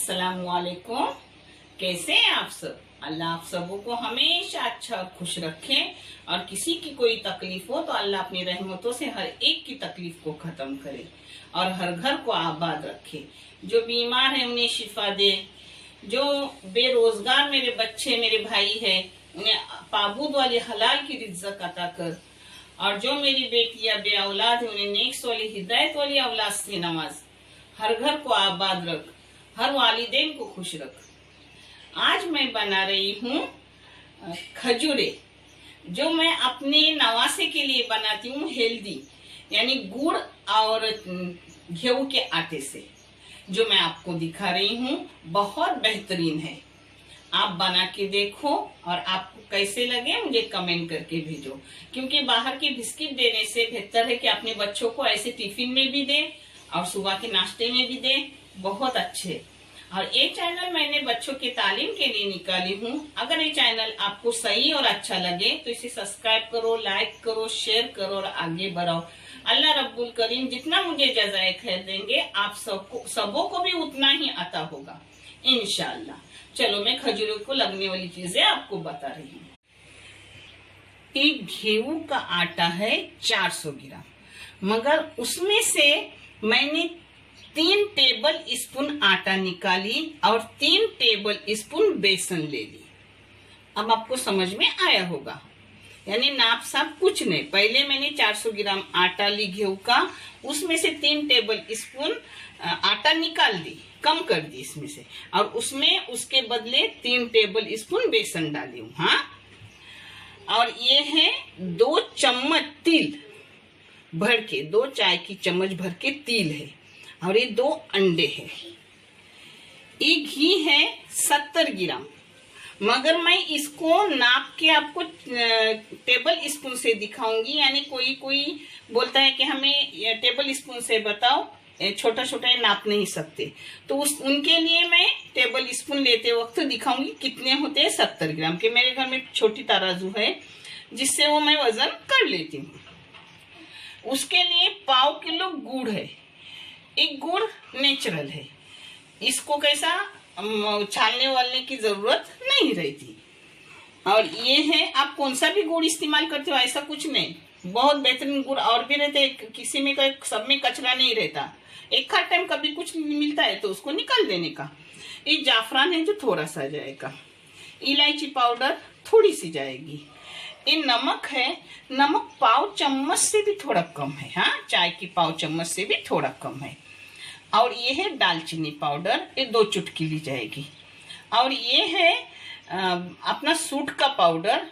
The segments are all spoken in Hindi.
अस्सलाम वालेकुम। कैसे हैं आप सब? अल्लाह आप सबों को हमेशा अच्छा और खुश रखे और किसी की कोई तकलीफ हो तो अल्लाह अपनी रहमतों से हर एक की तकलीफ को खत्म करे और हर घर को आबाद रखे। जो बीमार है उन्हें शिफा दे, जो बेरोजगार मेरे बच्चे मेरे भाई है उन्हें पाबूद वाली हलाल की रिज़्क़ अता कर, और जो मेरी बेटियां बे औलाद है उन्हें नेक्स वाली हिदायत वाली औलाद से नवाज। हर घर को आबाद रख, हर वालिदैन को खुश रख। आज मैं बना रही हूँ खजूरे, जो मैं अपने नवासे के लिए बनाती हूँ हेल्दी, यानी गुड़ और गेहूं के आटे से। जो मैं आपको दिखा रही हूँ बहुत बेहतरीन है। आप बना के देखो और आपको कैसे लगे मुझे कमेंट करके भेजो, क्योंकि बाहर के बिस्किट देने से बेहतर है कि अपने बच्चों को ऐसे टिफिन में भी दे और सुबह के नाश्ते में भी दे। बहुत अच्छे। और ये चैनल मैंने बच्चों की तालीम के लिए निकाली हूँ। अगर ये चैनल आपको सही और अच्छा लगे तो इसे सब्सक्राइब करो, लाइक करो, शेयर करो और आगे बढ़ाओ। अल्लाह रब्बुल करीम जितना मुझे जज़ाए खैर देंगे आप सबों को भी उतना ही अता होगा इंशाअल्लाह। चलो मैं खजूरों को लगने वाली चीजें आपको बता रही हूँ। एक गेहूं का आटा है 400 ग्राम, मगर उसमें से मैंने 3 टेबल स्पून आटा निकाली और 3 टेबल स्पून बेसन ले ली। अब आपको समझ में आया होगा, यानी नाप साप कुछ नहीं। पहले मैंने 400 ग्राम आटा ली गेहूं का, उसमें से 3 टेबल स्पून आटा निकाल दी, कम कर दी इसमें से, और उसमें उसके बदले 3 टेबल स्पून बेसन डाली हूँ। हाँ, और ये है 2 चम्मच तिल भर के, 2 चाय की चम्मच भर के तिल है, और ये 2 अंडे है। ये घी है 70 ग्राम, मगर मैं इसको नाप के आपको टेबल स्पून से दिखाऊंगी। यानी कोई कोई बोलता है कि हमें टेबल स्पून से बताओ, छोटा छोटा नाप नहीं सकते, तो उनके लिए मैं टेबल स्पून लेते वक्त दिखाऊंगी कितने होते हैं 70 ग्राम के। मेरे घर में छोटी तराजू है जिससे वो मैं वजन कर लेती हूँ। उसके लिए पाव किलो गुड़ है। एक गुड़ नेचुरल है, इसको कैसा छानने वालने की जरूरत नहीं रहती। और ये है, आप कौन सा भी गुड़ इस्तेमाल करते हो ऐसा कुछ नहीं, बहुत बेहतरीन गुड़ और भी रहते हैं। किसी में सब में कचरा नहीं रहता। एक हर टाइम कभी कुछ मिलता है तो उसको निकाल देने का। ये जाफरान है जो थोड़ा सा जाएगा, इलायची पाउडर थोड़ी सी जाएगी। ये नमक है, नमक पाव चम्मच से भी थोड़ा कम है। हाँ, चाय की पाव चम्मच से भी थोड़ा कम है। और ये है दालचीनी पाउडर, ये 2 चुटकी ली जाएगी। और ये है अपना सूट का पाउडर,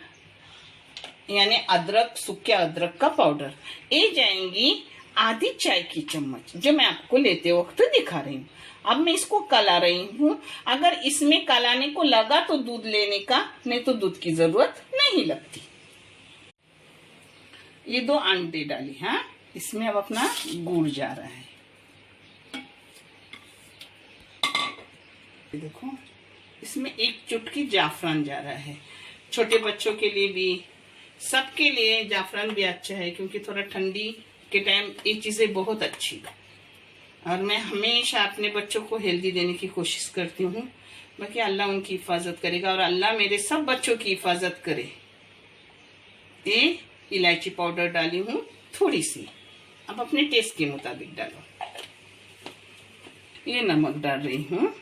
यानी अदरक, सूखे अदरक का पाउडर, ये जाएंगी आधी चाय की चम्मच, जो मैं आपको लेते वक्त दिखा रही हूँ। अब मैं इसको कला रही हूँ। अगर इसमें कलाने को लगा तो दूध लेने का, नहीं तो दूध की जरूरत नहीं लगती। ये 2 अंडे डाली। हाँ, इसमें अब अपना गुड़ जा रहा है। देखो, इसमें 1 चुटकी जाफरान जा रहा है। छोटे बच्चों के लिए भी, सबके लिए जाफरान भी अच्छा है, क्योंकि थोड़ा ठंडी के टाइम ये चीजें बहुत अच्छी। और मैं हमेशा अपने बच्चों को हेल्दी देने की कोशिश करती हूँ। बाकी अल्लाह उनकी हिफाजत करेगा और अल्लाह मेरे सब बच्चों की हिफाजत करे। ये इलायची पाउडर डाली हूँ थोड़ी सी, अब अपने टेस्ट के मुताबिक डालो। ये नमक डाल रही हूँ।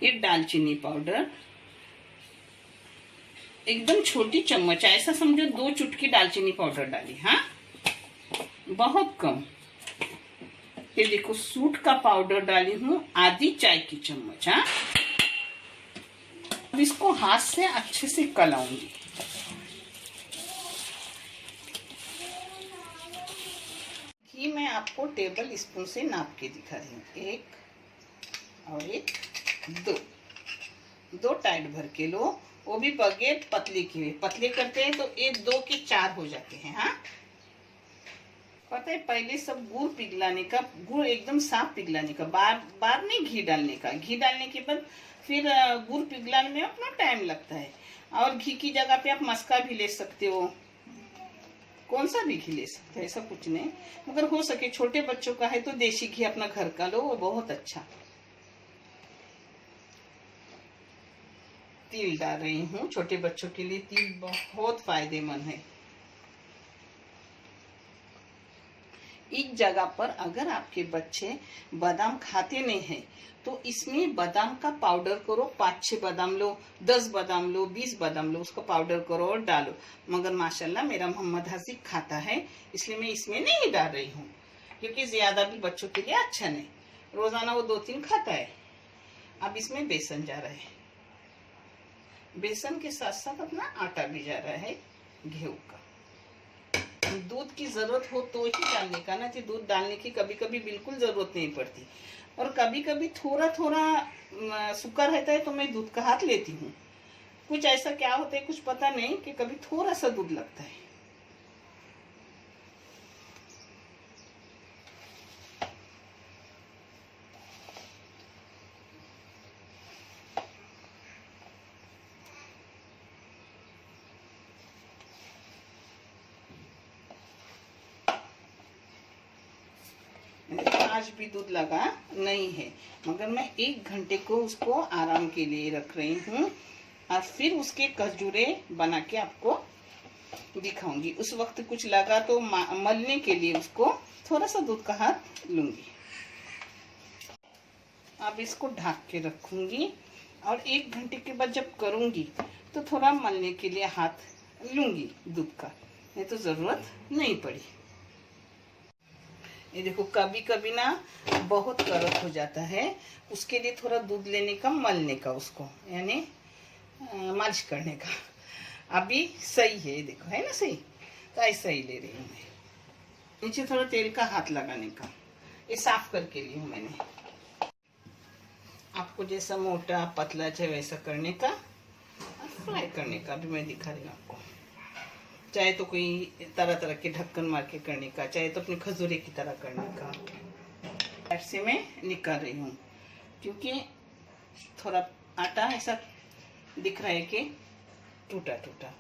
ये दालचीनी पाउडर एकदम छोटी चम्मच, ऐसा समझो 2 चुटकी दालचीनी पाउडर डाली। हाँ, बहुत कम। ये देखो, सूट का पाउडर डाली हूँ आधी चाय की चम्मच। हाँ, अब इसको हाथ से अच्छे से कलाऊंगी। घी मैं आपको टेबल स्पून से नाप के दिखा रही हूँ। 1 और 1, 2 टाइट भर के लो, वो भी बगैर पतले किए। पतले करते हैं तो 1, 2 के 4 हो जाते हैं। हाँ, पता है, पहले सब गुड़ पिघलाने का, गुड़ एकदम साफ पिघलाने का, बार नहीं घी डालने का। घी डालने के बाद फिर गुड़ पिघलाने में अपना टाइम लगता है। और घी की जगह पे आप मस्का भी ले सकते हो। कौन सा भी घी ले सकते हैं, ऐसा कुछ नहीं, मगर हो सके छोटे बच्चों का है तो देसी घी अपना घर का लो, वो बहुत अच्छा। तिल डाल रही हूँ, छोटे बच्चों के लिए तिल बहुत फायदेमंद है। एक जगह पर अगर आपके बच्चे बादाम खाते नहीं हैं तो इसमें बादाम का पाउडर करो, 5-6 बादाम लो, 10 बादाम लो, 20 बादाम लो, उसको पाउडर करो और डालो। मगर माशाल्लाह मेरा मोहम्मद हसीब खाता है, इसलिए मैं इसमें नहीं डाल रही हूँ, क्योंकि ज्यादा भी बच्चों के लिए अच्छा नहीं। रोजाना वो 2-3 खाता है। अब इसमें बेसन जा रहा है, बेसन के साथ साथ अपना आटा भी जा रहा है गेहूं का। दूध की जरूरत हो तो ही डालने का ना, कि दूध डालने की कभी कभी बिल्कुल जरूरत नहीं पड़ती, और कभी कभी थोड़ा थोड़ा सूखा रहता है तो मैं दूध का हाथ लेती हूँ। कुछ ऐसा क्या होता है कुछ पता नहीं, कि कभी थोड़ा सा दूध लगता है। आज भी दूध लगा नहीं है, मगर मैं 1 घंटे को उसको आराम के लिए रख रही हूँ, और फिर उसके खजूरे बना के आपको दिखाऊंगी। उस वक्त कुछ लगा तो मलने के लिए उसको थोड़ा सा दूध का हाथ लूंगी। अब इसको ढक के रखूंगी, और 1 घंटे के बाद जब करूंगी तो थोड़ा मलने के लिए हाथ लूंगी दूध का, नहीं तो जरूरत नहीं पड़ी। ये देखो, कभी कभी ना बहुत कड़क हो जाता है, उसके लिए थोड़ा दूध लेने का, मलने का, उसको यानी मालिश करने का। अभी सही है, देखो है ना सही, तो ऐसा ही ले रही हूँ मैं। नीचे थोड़ा तेल का हाथ लगाने का, ये साफ करके ली हूँ मैंने। आपको जैसा मोटा पतला चाहे वैसा करने का, और फ्राई करने का भी मैं दिखा रही हूँ आपको। चाहे तो कोई तरह तरह के ढक्कन मार के करने का, चाहे तो अपने खजूरे की तरह करने का। ऐसे मैं निकाल रही हूँ, क्योंकि थोड़ा आटा ऐसा दिख रहा है कि टूटा टूटा,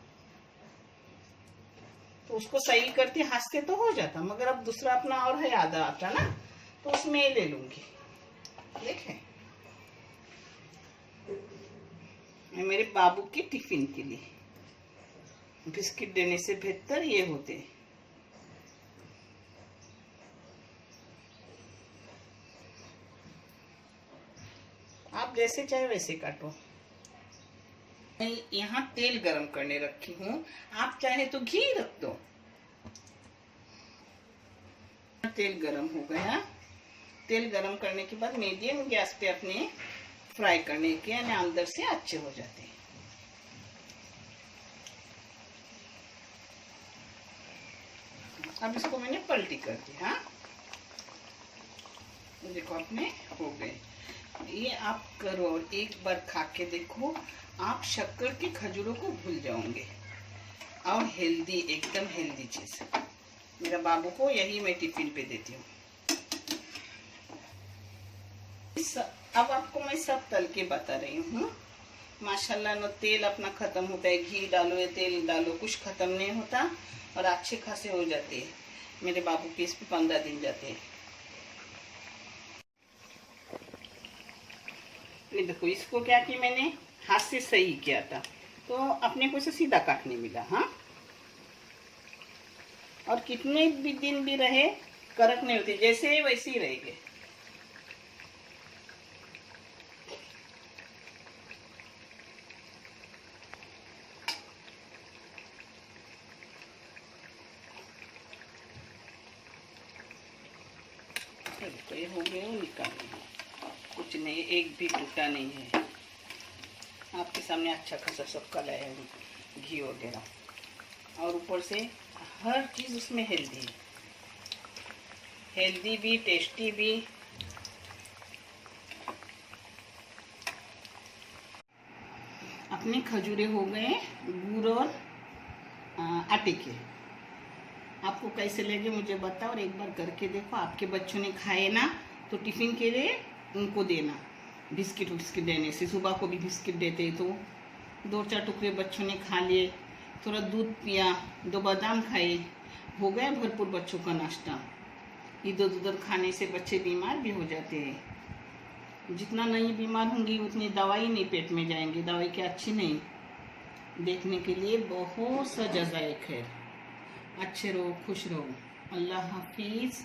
तो उसको सही करते हंसते तो हो जाता, मगर अब दूसरा अपना और है आधा आटा ना, तो उसमें ले लूंगी। देखें, मेरे बाबू के टिफिन के लिए बिस्किट देने से बेहतर ये होते। आप जैसे चाहे वैसे काटो। मैं यहाँ तेल गरम करने रखी हूँ, आप चाहे तो घी रख दो। तेल गरम हो गया। तेल गरम करने के बाद मीडियम गैस पे अपने फ्राई करने के, यानी अंदर से अच्छे हो जाते हैं। अब इसको मैंने पलटी कर दी। हाँ, देखो अपने हो गए। ये आप करो और एक बार खा के देखो, आप शक्कर के खजूरों को भूल जाओगे, और हेल्दी, एकदम हेल्दी चीज। मेरा बाबू को यही मैं टिफिन पे देती हूँ। अब आपको मैं सब तल के बता रही हूँ। माशाल्लाह न तेल अपना खत्म होता है, घी डालो या तेल डालो, कुछ खत्म नहीं होता, और अच्छे खासे हो जाते हैं। मेरे बाबू के इस पे 15 दिन जाते हैं। ये देखो, इसको क्या कि मैंने हाथ से सही किया था, तो अपने को इसे सीधा काटने मिला। हाँ, और कितने भी दिन भी रहे कड़क नहीं होते, जैसे वैसे ही रहेंगे। तो ये हो गया, निकाल कुछ नहीं, एक भी टूटा नहीं है। आपके सामने अच्छा खासा सब कला है, घी वगैरह, और ऊपर से हर चीज उसमें हेल्दी है, हेल्दी भी, टेस्टी भी। अपने खजूरे हो गए गुड़ और आटे के। आपको कैसे लगे मुझे बताओ, और एक बार करके देखो। आपके बच्चों ने खाए ना तो टिफिन के लिए उनको देना, बिस्किट विस्किट देने से। सुबह को भी बिस्किट देते तो 2-4 टुकड़े बच्चों ने खा लिए, थोड़ा दूध पिया, 2 बादाम खाए, हो गया भरपूर बच्चों का नाश्ता। इधर उधर खाने से बच्चे बीमार भी हो जाते हैं। जितना नहीं बीमार होंगी उतनी दवाई नहीं पेट में जाएंगी, दवाई क्या अच्छी नहीं। देखने के लिए बहुत सा जज़ा है। खैर, अच्छे रहो, खुश रहो। अल्लाह हाफिज़।